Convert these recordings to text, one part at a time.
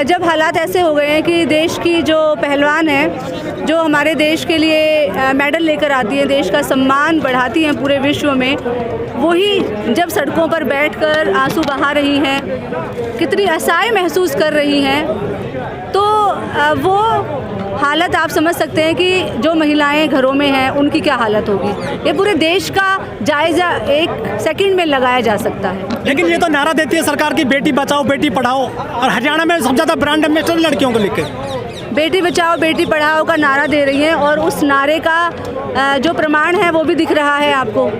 जब हालात ऐसे हो गए हैं कि देश की जो पहलवान है, जो हमारे देश के लिए मेडल लेकर आती है, देश का सम्मान बढ़ाती हैं पूरे विश्व में, वही जब सड़कों पर बैठकर आंसू बहा रही हैं, कितनी असहाय महसूस कर रही हैं, तो वो हालत आप समझ सकते हैं कि जो महिलाएं घरों में हैं उनकी क्या हालत होगी। ये पूरे देश का जायज़ा एक सेकंड में लगाया जा सकता है। लेकिन ये तो नारा देती है सरकार की, बेटी बचाओ बेटी पढ़ाओ, और हरियाणा में सबसे ज़्यादा ब्रांड एम्बेसडर लड़कियों को लेकर बेटी बचाओ बेटी पढ़ाओ का नारा दे रही हैं, और उस नारे का जो प्रमाण है वो भी दिख रहा है आपको।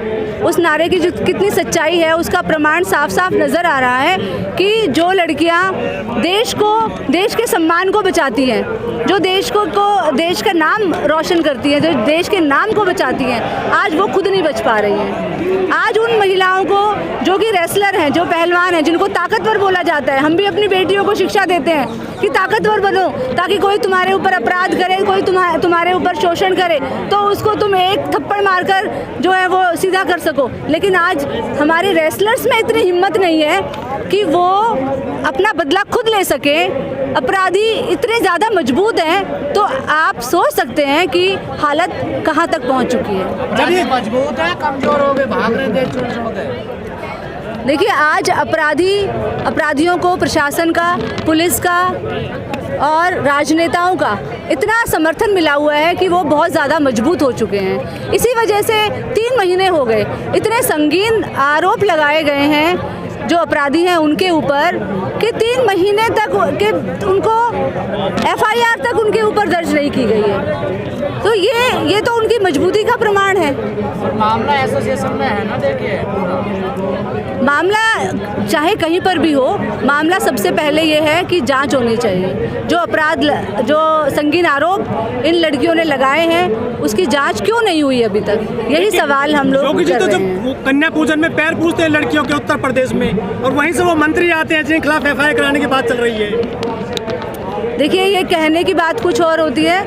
उस नारे की जो कितनी सच्चाई है उसका प्रमाण साफ साफ नज़र आ रहा है कि जो लड़कियां देश को, देश के सम्मान को बचाती हैं, जो देश को देश का नाम रोशन करती हैं, जो देश के नाम को बचाती हैं, आज वो खुद नहीं बच पा रही हैं। आज उन महिलाओं को जो कि रेसलर हैं, जो पहलवान हैं, जिनको ताकतवर बोला जाता है, हम भी अपनी बेटियों को शिक्षा देते हैं कि ताकतवर बनो, ताकि कोई तुम्हारे ऊपर अपराध करे, कोई तुम्हारे ऊपर शोषण करे तो उसको तुम एक थप्पड़ मारकर जो है वो सीधा कर सको। लेकिन आज हमारे रेसलर्स में इतनी हिम्मत नहीं है कि वो अपना बदला खुद ले सके। अपराधी इतने ज़्यादा मजबूत हैं, तो आप सोच सकते हैं कि हालत कहाँ तक पहुँच चुकी है। जब ये मजबूत है, कमजोर हो गए, भाग रहे देश छोड़ गए। देखिए, आज अपराधियों को प्रशासन का, पुलिस का और राजनेताओं का इतना समर्थन मिला हुआ है कि वो बहुत ज़्यादा मजबूत हो चुके हैं। इसी वजह से 3 महीने हो गए, इतने संगीन आरोप लगाए गए हैं जो अपराधी हैं उनके ऊपर कि 3 महीने तक के उनको FIR तक उनके ऊपर दर्ज नहीं की गई है। तो ये तो उनकी मजबूती का प्रमाण है। मामला एसोसिएशन में है ना, देखिए मामला चाहे कहीं पर भी हो, मामला सबसे पहले ये है कि जांच होनी चाहिए। जो संगीन आरोप इन लड़कियों ने लगाए हैं उसकी जांच क्यों नहीं हुई अभी तक, यही सवाल हम लोग कर रहे हैं। कन्या पूजन में पैर पूजते हैं लड़कियों के उत्तर प्रदेश में, और वहीं से वो मंत्री आते हैं जिनके खिलाफ FIR कराने की बात चल रही है। देखिए, ये कहने की बात कुछ और होती है।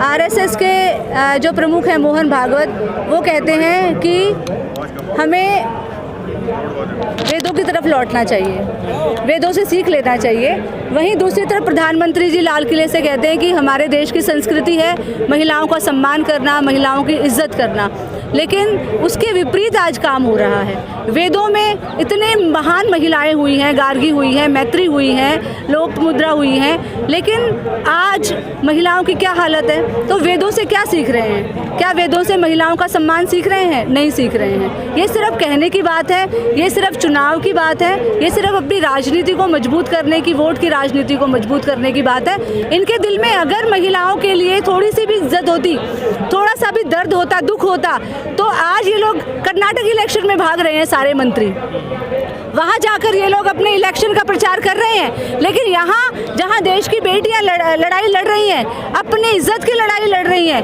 RSS के जो प्रमुख हैं मोहन भागवत, वो कहते हैं कि हमें वेदों की तरफ लौटना चाहिए, वेदों से सीख लेना चाहिए। वहीं दूसरी तरफ प्रधानमंत्री जी लाल किले से कहते हैं कि हमारे देश की संस्कृति है महिलाओं का सम्मान करना, महिलाओं की इज्जत करना, लेकिन उसके विपरीत आज काम हो रहा है। वेदों में इतने महान महिलाएं हुई हैं, गार्गी हुई हैं, मैत्री हुई हैं, लोपामुद्रा हुई हैं, लेकिन आज महिलाओं की क्या हालत है। तो वेदों से क्या सीख रहे हैं? क्या वेदों से महिलाओं का सम्मान सीख रहे हैं? नहीं सीख रहे हैं। ये सिर्फ कहने की बात है, ये सिर्फ चुनाव की बात है, ये सिर्फ अपनी राजनीति को मजबूत करने की, वोट की राजनीति को मजबूत करने की बात है। इनके दिल में अगर महिलाओं के लिए थोड़ी सी भी इज्जत होती, थोड़ा सा भी दर्द होता, दुख होता, तो आज ये लोग कर्नाटक इलेक्शन में भाग रहे हैं सारे मंत्री, वहाँ जाकर ये लोग अपने इलेक्शन का प्रचार कर रहे हैं। लेकिन यहाँ जहाँ देश की बेटियाँ लड़ाई लड़ रही हैं, अपनी इज्जत की लड़ाई लड़ रही हैं,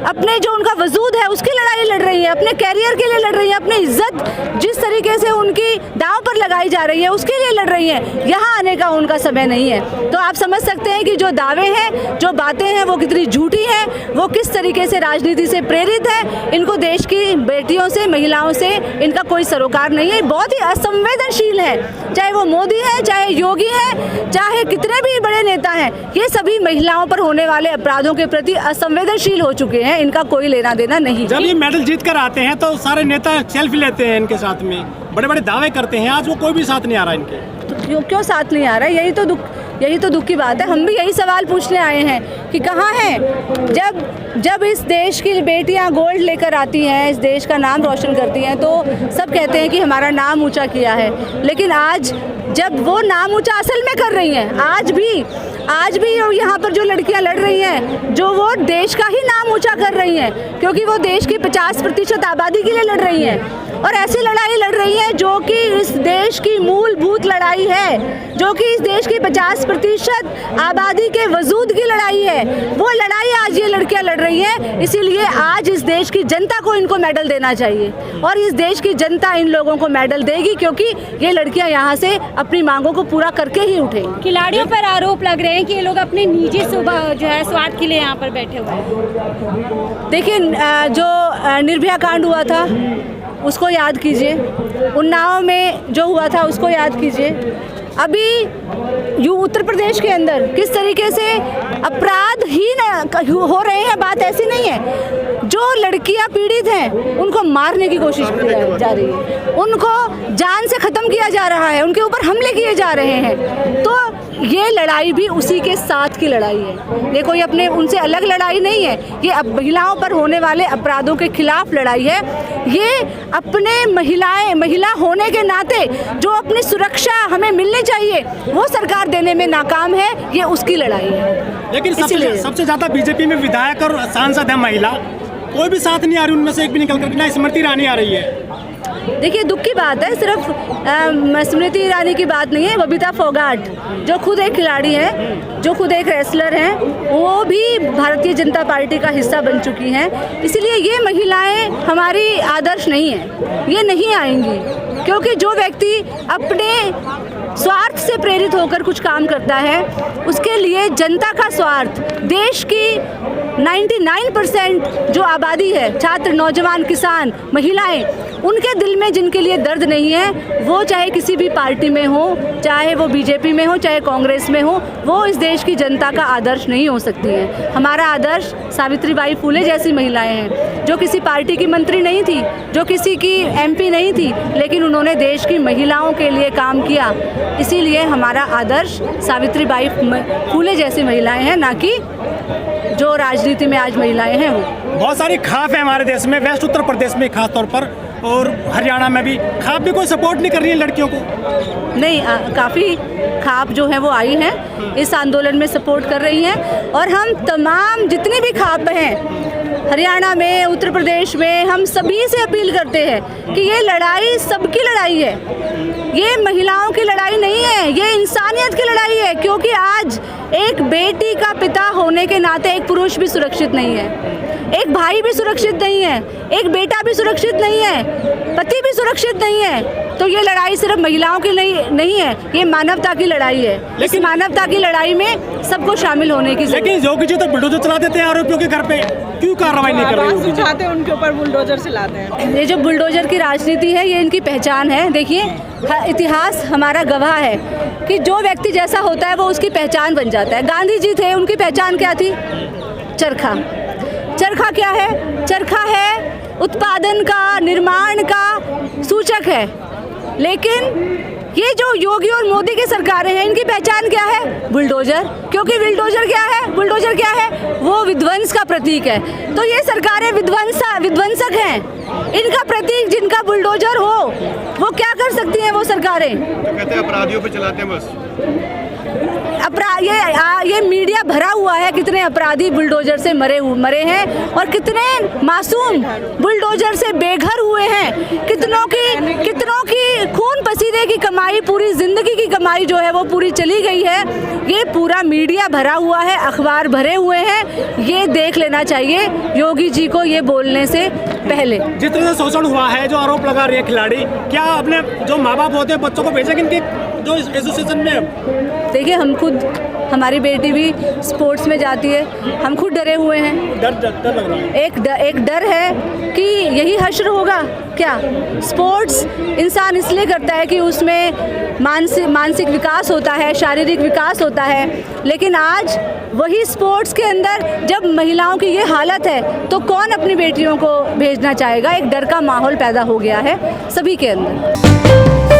अपने जो उनका वजूद है उसकी लड़ाई लड़ रही हैं, अपने कैरियर के लिए लड़ रही हैं, अपनी इज्जत जिस तरीके से उनकी दांव पर लगाई जा रही है उसके लिए लड़ रही हैं, यहाँ आने का उनका समय नहीं है। तो आप समझ सकते हैं कि जो दावे हैं, जो बातें हैं, वो कितनी झूठी हैं, वो किस तरीके से राजनीति से प्रेरित है। इनको देश की बेटियों से, महिलाओं से इनका कोई सरोकार नहीं है। बहुत ही असंवेदनशील है, चाहे वो मोदी है, चाहे योगी है, चाहे कितने भी बड़े नेता हैं, ये सभी महिलाओं पर होने वाले अपराधों के प्रति असंवेदनशील हो चुके हैं। इनका कोई लेना देना नहीं। जब ये मेडल जीत कर आते हैं तो सारे नेता सेल्फी लेते हैं इनके साथ में, बड़े बड़े दावे करते हैं, आज वो कोई भी साथ नहीं आ रहा इनके। तो क्यों साथ नहीं आ रहा है? यही तो दुख की बात है। हम भी यही सवाल पूछने आए हैं कि कहाँ हैं जब इस देश की बेटियां गोल्ड लेकर आती हैं, इस देश का नाम रोशन करती हैं, तो सब कहते हैं कि हमारा नाम ऊंचा किया है। लेकिन आज जब वो नाम ऊंचा असल में कर रही हैं, आज भी यहाँ पर जो लड़कियाँ लड़ रही हैं, जो वो देश का ही नाम ऊंचा कर रही हैं, क्योंकि वो देश की 50% आबादी के लिए लड़ रही हैं, और ऐसी लड़ाई लड़ रही है जो कि इस देश की मूलभूत लड़ाई है, जो कि इस देश की 50% आबादी के वजूद की लड़ाई है। वो लड़ाई आज ये लड़कियां लड़ रही हैं, इसीलिए आज इस देश की जनता को इनको मेडल देना चाहिए, और इस देश की जनता इन लोगों को मेडल देगी, क्योंकि ये लड़कियां यहाँ से अपनी मांगों को पूरा करके ही उठेंगी। खिलाड़ियों पर आरोप लग रहे हैं कि ये लोग अपने निजी जो है स्वार्थ के लिए यहाँ पर बैठे हुए हैं। देखिए, जो निर्भया कांड हुआ था उसको याद कीजिए, उन्नाव में जो हुआ था उसको याद कीजिए, अभी उत्तर प्रदेश के अंदर किस तरीके से अपराध ही हो रहे हैं, बात ऐसी नहीं है। जो लड़कियां पीड़ित हैं उनको मारने की कोशिश की जा रही है, उनको जान से ख़त्म किया जा रहा है, उनके ऊपर हमले किए जा रहे हैं। तो ये लड़ाई भी उसी के साथ की लड़ाई है, ये कोई अपने उनसे अलग लड़ाई नहीं है। ये अब महिलाओं पर होने वाले अपराधों के खिलाफ लड़ाई है। ये अपने महिला होने के नाते जो अपनी सुरक्षा हमें मिलनी चाहिए वो सरकार देने में नाकाम है, ये उसकी लड़ाई है। लेकिन सबसे ज़्यादा बीजेपी में विधायक और सांसद है महिला, कोई भी साथ नहीं आ रही, उनमें से एक भी निकल कर, ना स्मृति ईरानी आ रही है। देखिए दुख की बात है, सिर्फ स्मृति ईरानी की बात नहीं है, बबीता फोगाट जो खुद एक खिलाड़ी हैं, जो खुद एक रेसलर हैं, वो भी भारतीय जनता पार्टी का हिस्सा बन चुकी हैं। इसलिए ये महिलाएं हमारी आदर्श नहीं है, ये नहीं आएंगी, क्योंकि जो व्यक्ति अपने स्वार्थ से प्रेरित होकर कुछ काम करता है उसके लिए जनता का स्वार्थ, देश की 99% जो आबादी है, छात्र, नौजवान, किसान, महिलाएं, उनके दिल में जिनके लिए दर्द नहीं है, वो चाहे किसी भी पार्टी में हो, चाहे वो बीजेपी में हो, चाहे कांग्रेस में हो, वो इस देश की जनता का आदर्श नहीं हो सकती है। हमारा आदर्श सावित्रीबाई फुले जैसी महिलाएं हैं, जो किसी पार्टी की मंत्री नहीं थी, जो किसी की MP नहीं थी, लेकिन उन्होंने देश की महिलाओं के लिए काम किया। इसीलिए हमारा आदर्श सावित्रीबाई फुले जैसी महिलाएं हैं, ना कि जो राजनीति में आज महिलाएं हैं वो। बहुत सारी खाप है हमारे देश में, वेस्ट उत्तर प्रदेश में खास तौर पर, और हरियाणा में भी खाप भी कोई सपोर्ट नहीं कर रही है लड़कियों को। नहीं, काफ़ी खाप जो है वो आई हैं, इस आंदोलन में सपोर्ट कर रही हैं। और हम तमाम जितनी भी खाप हैं हरियाणा में, उत्तर प्रदेश में, हम सभी से अपील करते हैं कि ये लड़ाई सबकी लड़ाई है, ये महिलाओं की लड़ाई नहीं है, ये इंसानियत की लड़ाई है। क्योंकि आज एक बेटी का पिता होने के नाते एक पुरुष भी सुरक्षित नहीं है, एक भाई भी सुरक्षित नहीं है, एक बेटा भी सुरक्षित नहीं है, पति भी सुरक्षित नहीं है। तो ये लड़ाई सिर्फ महिलाओं की नहीं है, ये मानवता की लड़ाई है। इस मानवता की लड़ाई में सबको शामिल होने की जरूरत है। लेकिन योगी जी तो बुलडोजर चला देते हैं आरोपियों के घर पे, क्यों कार्रवाई नहीं कर रहे योगी जी? उनके ऊपर बुलडोजर चलाते हैं। ये जो बुलडोजर की राजनीति है, ये इनकी पहचान है। देखिए इतिहास हमारा गवाह है कि जो व्यक्ति जैसा होता है वो उसकी पहचान बन जाता है। गांधी जी थे, उनकी पहचान क्या थी? चरखा। चरखा क्या है? चरखा है उत्पादन का, निर्माण का सूचक है। लेकिन ये जो योगी और मोदी की सरकारें हैं, इनकी पहचान क्या है? बुलडोजर। क्योंकि बुलडोजर क्या है? बुलडोजर क्या है? वो विध्वंस का प्रतीक है। तो ये सरकारें विध्वंसक हैं। इनका प्रतीक जिनका बुलडोजर हो, वो क्या कर सकती हैं वो सरकारें? तो कहते हैं अपराधियों पे चलाते हैं बस। ये मीडिया भरा हुआ है, कितने अपराधी बुलडोजर से मरे हैं और कितने मासूम बुलडोजर से बेघर हुए हैं। कितनों की खून पसीने की कमाई, पूरी जिंदगी की कमाई जो है वो पूरी चली गई है। ये पूरा मीडिया भरा हुआ है, अखबार भरे हुए हैं। ये देख लेना चाहिए योगी जी को ये बोलने से पहले। जिस तरह से शोषण हुआ है, जो आरोप लगा रही है खिलाड़ी, क्या अपने जो माँ बाप होते हैं बच्चों को भेजेंगे इनके जो एसोसिएशन में? देखिए हम खुद, हमारी बेटी भी स्पोर्ट्स में जाती है, हम खुद डरे हुए हैं। डर लग रहा है। एक डर है कि यही हश्र होगा क्या? स्पोर्ट्स इंसान इसलिए करता है कि उसमें मानसिक विकास होता है, शारीरिक विकास होता है। लेकिन आज वही स्पोर्ट्स के अंदर जब महिलाओं की ये हालत है तो कौन अपनी बेटियों को भेजना चाहेगा? एक डर का माहौल पैदा हो गया है सभी के अंदर।